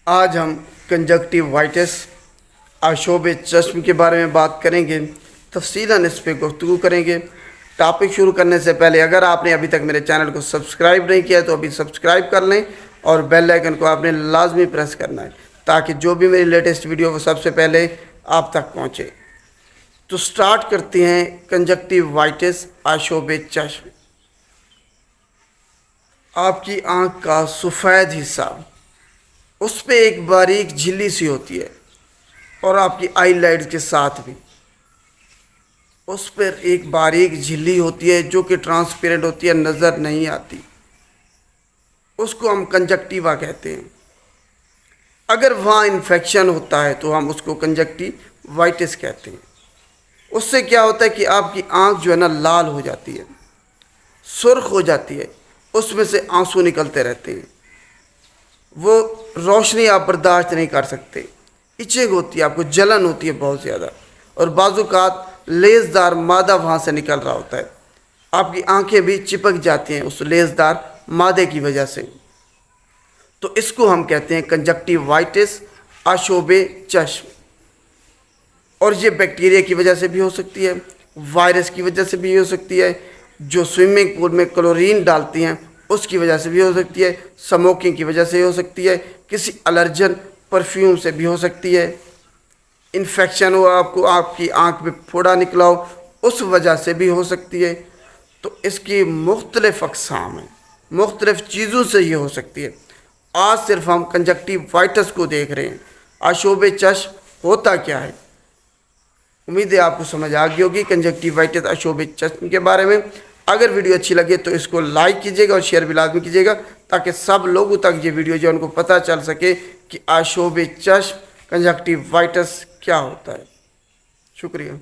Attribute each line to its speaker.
Speaker 1: आज हम कंजक्टिवाइटिस आशोब चश्म के बारे में बात करेंगे। तफसीलन इस पर गुफ्तगू करेंगे। टॉपिक शुरू करने से पहले अगर आपने अभी तक मेरे चैनल को सब्सक्राइब नहीं किया तो अभी सब्सक्राइब कर लें और बेल आइकन को आपने लाजमी प्रेस करना है ताकि जो भी मेरी लेटेस्ट वीडियो वो सबसे पहले आप तक पहुँचे। तो स्टार्ट करते हैं कंजक्टिवाइटिस आशोब चश्म। आपकी आँख का सफ़ेद हिस्सा, उस पर एक बारीक झिल्ली सी होती है और आपकी आईलाइड्स के साथ भी उस पर एक बारीक झिल्ली होती है जो कि ट्रांसपेरेंट होती है, नज़र नहीं आती। उसको हम कंजक्टिवा कहते हैं। अगर वहाँ इन्फेक्शन होता है तो हम उसको कंजक्टिवाइटिस कहते हैं। उससे क्या होता है कि आपकी आँख जो है ना लाल हो जाती है, सुर्ख हो जाती है, उसमें से आंसू निकलते रहते हैं, वो रोशनी आप बर्दाश्त नहीं कर सकते, इचिंग होती है, आपको जलन होती है बहुत ज़्यादा, और बाज़ुकात लेज़दार मादा वहाँ से निकल रहा होता है। आपकी आंखें भी चिपक जाती हैं उस लेज़दार मादे की वजह से। तो इसको हम कहते हैं कंजक्टिवाइटिस आशोब चश्म। और ये बैक्टीरिया की वजह से भी हो सकती है, वायरस की वजह से भी हो सकती है, जो स्विमिंग पूल में क्लोरीन डालती हैं उसकी वजह से भी हो सकती है, स्मोकिंग की वजह से हो सकती है, किसी एलर्जन परफ्यूम से भी हो सकती है, इन्फेक्शन हो, आपको आपकी आँख में फोड़ा निकला हो उस वजह से भी हो सकती है। तो इसकी मुख्तलिफ़ अक़साम हैं, मुख्तलिफ़ चीज़ों से ये हो सकती है। आज सिर्फ हम कंजक्टिवाइटिस को देख रहे हैं। आशोब चश्म होता क्या है? उम्मीद है आपको समझ आ गई होगी कंजक्टिवाइटिस आशोब चश्म के बारे में। अगर वीडियो अच्छी लगे तो इसको लाइक कीजिएगा और शेयर भी लाजमी कीजिएगा ताकि सब लोगों तक ये वीडियो जो उनको पता चल सके कि आशोब चश्म कंजक्टिवाइटिस क्या होता है। शुक्रिया।